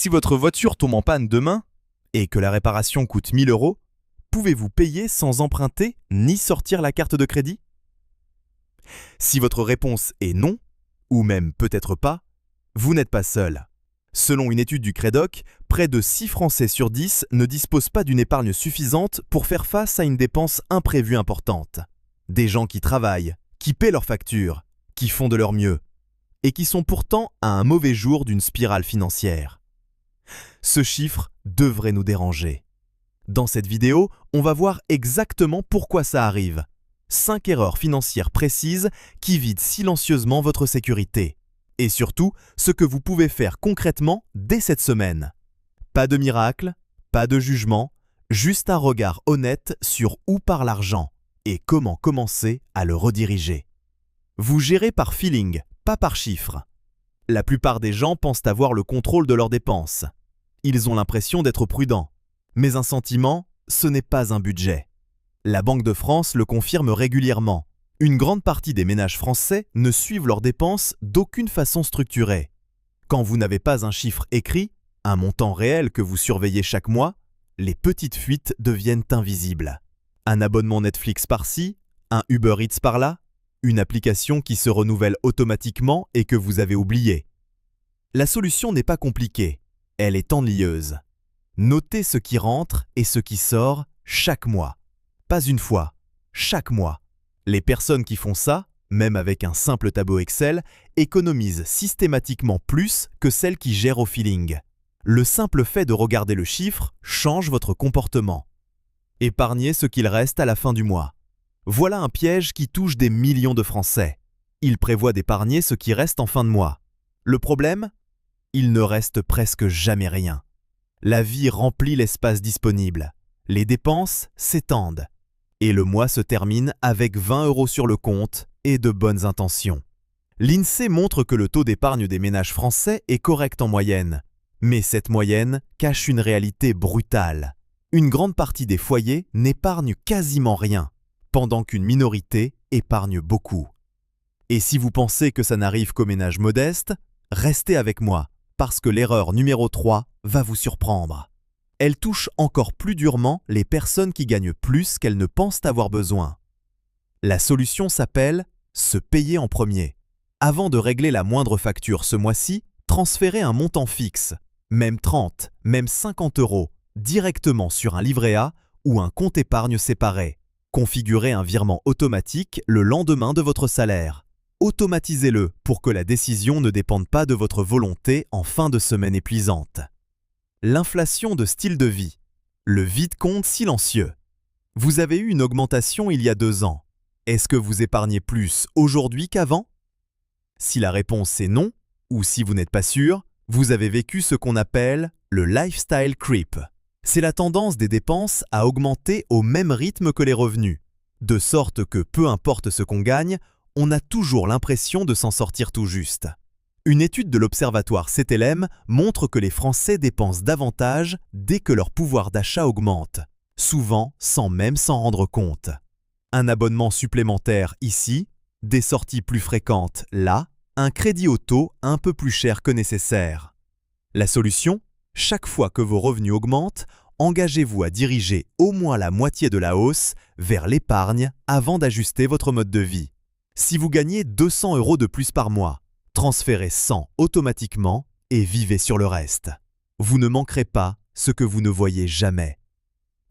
Si votre voiture tombe en panne demain et que la réparation coûte 1 000 euros, pouvez-vous payer sans emprunter ni sortir la carte de crédit? Si votre réponse est non, ou même peut-être pas, vous n'êtes pas seul. Selon une étude du Crédoc, près de 6 Français sur 10 ne disposent pas d'une épargne suffisante pour faire face à une dépense imprévue importante. Des gens qui travaillent, qui paient leurs factures, qui font de leur mieux, et qui sont pourtant à un mauvais jour d'une spirale financière. Ce chiffre devrait nous déranger. Dans cette vidéo, on va voir exactement pourquoi ça arrive. 5 erreurs financières précises qui vident silencieusement votre sécurité. Et surtout, ce que vous pouvez faire concrètement dès cette semaine. Pas de miracle, pas de jugement, juste un regard honnête sur où part l'argent et comment commencer à le rediriger. Vous gérez par feeling, pas par chiffres. La plupart des gens pensent avoir le contrôle de leurs dépenses. Ils ont l'impression d'être prudents. Mais un sentiment, ce n'est pas un budget. La Banque de France le confirme régulièrement. Une grande partie des ménages français ne suivent leurs dépenses d'aucune façon structurée. Quand vous n'avez pas un chiffre écrit, un montant réel que vous surveillez chaque mois, les petites fuites deviennent invisibles. Un abonnement Netflix par-ci, un Uber Eats par-là, une application qui se renouvelle automatiquement et que vous avez oubliée. La solution n'est pas compliquée, elle est ennuyeuse. Notez ce qui rentre et ce qui sort chaque mois. Pas une fois, chaque mois. Les personnes qui font ça, même avec un simple tableau Excel, économisent systématiquement plus que celles qui gèrent au feeling. Le simple fait de regarder le chiffre change votre comportement. Épargnez ce qu'il reste à la fin du mois. Voilà un piège qui touche des millions de Français. Ils prévoient d'épargner ce qui reste en fin de mois. Le problème? Il ne reste presque jamais rien. La vie remplit l'espace disponible. Les dépenses s'étendent. Et le mois se termine avec 20 euros sur le compte et de bonnes intentions. L'INSEE montre que le taux d'épargne des ménages français est correct en moyenne. Mais cette moyenne cache une réalité brutale. Une grande partie des foyers n'épargnent quasiment rien, pendant qu'une minorité épargne beaucoup. Et si vous pensez que ça n'arrive qu'aux ménages modestes, restez avec moi, parce que l'erreur numéro 3 va vous surprendre. Elle touche encore plus durement les personnes qui gagnent plus qu'elles ne pensent avoir besoin. La solution s'appelle « se payer en premier ». Avant de régler la moindre facture ce mois-ci, transférez un montant fixe, même 30, même 50 euros, directement sur un livret A ou un compte épargne séparé. Configurez un virement automatique le lendemain de votre salaire. Automatisez-le pour que la décision ne dépende pas de votre volonté en fin de semaine épuisante. L'inflation de style de vie. Le vide-compte silencieux. Vous avez eu une augmentation il y a 2 ans. Est-ce que vous épargnez plus aujourd'hui qu'avant? Si la réponse est non, ou si vous n'êtes pas sûr, vous avez vécu ce qu'on appelle le lifestyle creep. C'est la tendance des dépenses à augmenter au même rythme que les revenus, de sorte que peu importe ce qu'on gagne, on a toujours l'impression de s'en sortir tout juste. Une étude de l'Observatoire CTLM montre que les Français dépensent davantage dès que leur pouvoir d'achat augmente, souvent sans même s'en rendre compte. Un abonnement supplémentaire ici, des sorties plus fréquentes là, un crédit auto un peu plus cher que nécessaire. La solution? Chaque fois que vos revenus augmentent, engagez-vous à diriger au moins la moitié de la hausse vers l'épargne avant d'ajuster votre mode de vie. Si vous gagnez 200 euros de plus par mois, transférez 100 automatiquement et vivez sur le reste. Vous ne manquerez pas ce que vous ne voyez jamais.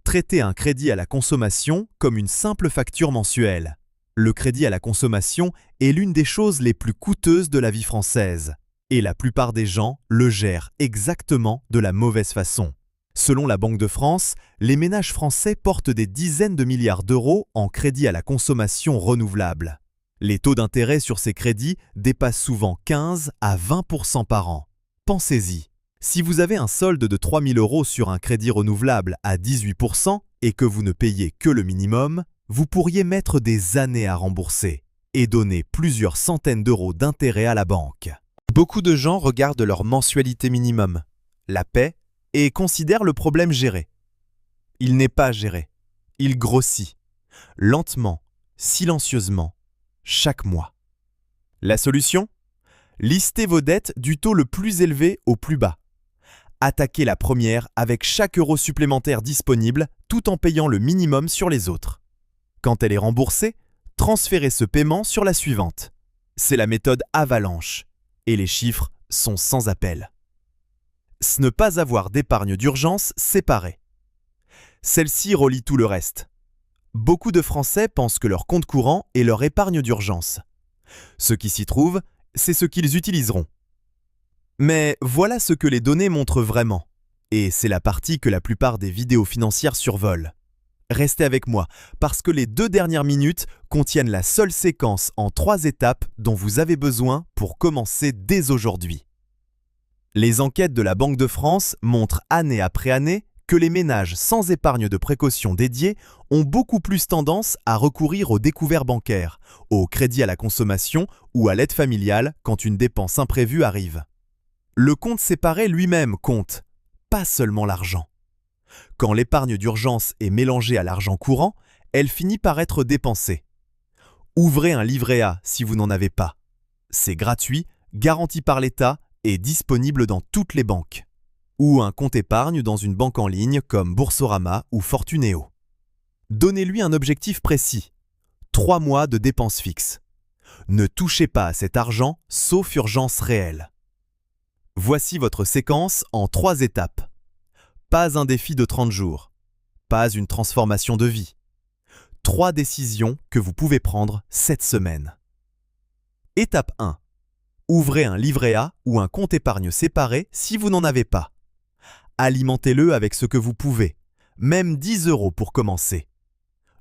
Traitez un crédit à la consommation comme une simple facture mensuelle. Le crédit à la consommation est l'une des choses les plus coûteuses de la vie française. Et la plupart des gens le gèrent exactement de la mauvaise façon. Selon la Banque de France, les ménages français portent des dizaines de milliards d'euros en crédit à la consommation renouvelable. Les taux d'intérêt sur ces crédits dépassent souvent 15 à 20% par an. Pensez-y, si vous avez un solde de 3 000 euros sur un crédit renouvelable à 18% et que vous ne payez que le minimum, vous pourriez mettre des années à rembourser et donner plusieurs centaines d'euros d'intérêt à la banque. Beaucoup de gens regardent leur mensualité minimum, la paient et considèrent le problème géré. Il n'est pas géré, il grossit, lentement, silencieusement, chaque mois. La solution? Listez vos dettes du taux le plus élevé au plus bas. Attaquez la première avec chaque euro supplémentaire disponible tout en payant le minimum sur les autres. Quand elle est remboursée, transférez ce paiement sur la suivante. C'est la méthode avalanche et les chiffres sont sans appel. Ne pas avoir d'épargne d'urgence séparée. Celle-ci relie tout le reste. Beaucoup de Français pensent que leur compte courant est leur épargne d'urgence. Ce qui s'y trouve, c'est ce qu'ils utiliseront. Mais voilà ce que les données montrent vraiment. Et c'est la partie que la plupart des vidéos financières survolent. Restez avec moi, parce que les 2 dernières minutes contiennent la seule séquence en 3 étapes dont vous avez besoin pour commencer dès aujourd'hui. Les enquêtes de la Banque de France montrent année après année que les ménages sans épargne de précaution dédiée ont beaucoup plus tendance à recourir aux découverts bancaires, au crédit à la consommation ou à l'aide familiale quand une dépense imprévue arrive. Le compte séparé lui-même compte, pas seulement l'argent. Quand l'épargne d'urgence est mélangée à l'argent courant, elle finit par être dépensée. Ouvrez un livret A si vous n'en avez pas. C'est gratuit, garanti par l'État et disponible dans toutes les banques. Ou un compte épargne dans une banque en ligne comme Boursorama ou Fortuneo. Donnez-lui un objectif précis. 3 mois de dépenses fixes. Ne touchez pas à cet argent sauf urgence réelle. Voici votre séquence en 3 étapes. Pas un défi de 30 jours. Pas une transformation de vie. 3 décisions que vous pouvez prendre cette semaine. Étape 1. Ouvrez un livret A ou un compte épargne séparé si vous n'en avez pas. Alimentez-le avec ce que vous pouvez, même 10 € pour commencer.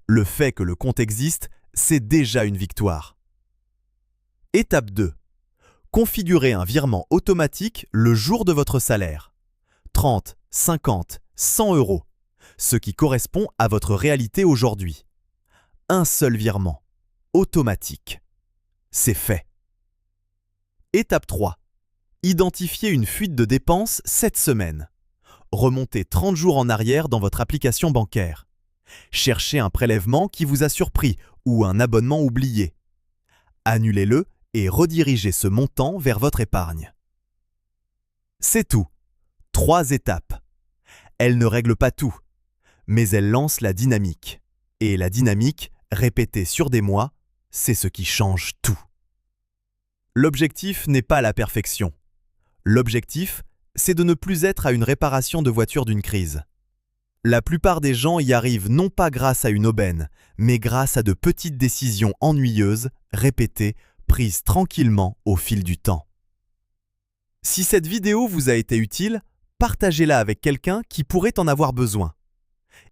Le fait que le compte existe, c'est déjà une victoire. Étape 2. Configurez un virement automatique le jour de votre salaire. 30, 50, 100 €, ce qui correspond à votre réalité aujourd'hui. Un seul virement, automatique. C'est fait. Étape 3. Identifiez une fuite de dépenses cette semaine. Remontez 30 jours en arrière dans votre application bancaire. Cherchez un prélèvement qui vous a surpris ou un abonnement oublié. Annulez-le et redirigez ce montant vers votre épargne. C'est tout. 3 étapes. Elles ne règlent pas tout, mais elles lancent la dynamique. Et la dynamique, répétée sur des mois, c'est ce qui change tout. L'objectif n'est pas la perfection. L'objectif, c'est de ne plus être à une réparation de voiture d'une crise. La plupart des gens y arrivent non pas grâce à une aubaine, mais grâce à de petites décisions ennuyeuses, répétées, prises tranquillement au fil du temps. Si cette vidéo vous a été utile, partagez-la avec quelqu'un qui pourrait en avoir besoin.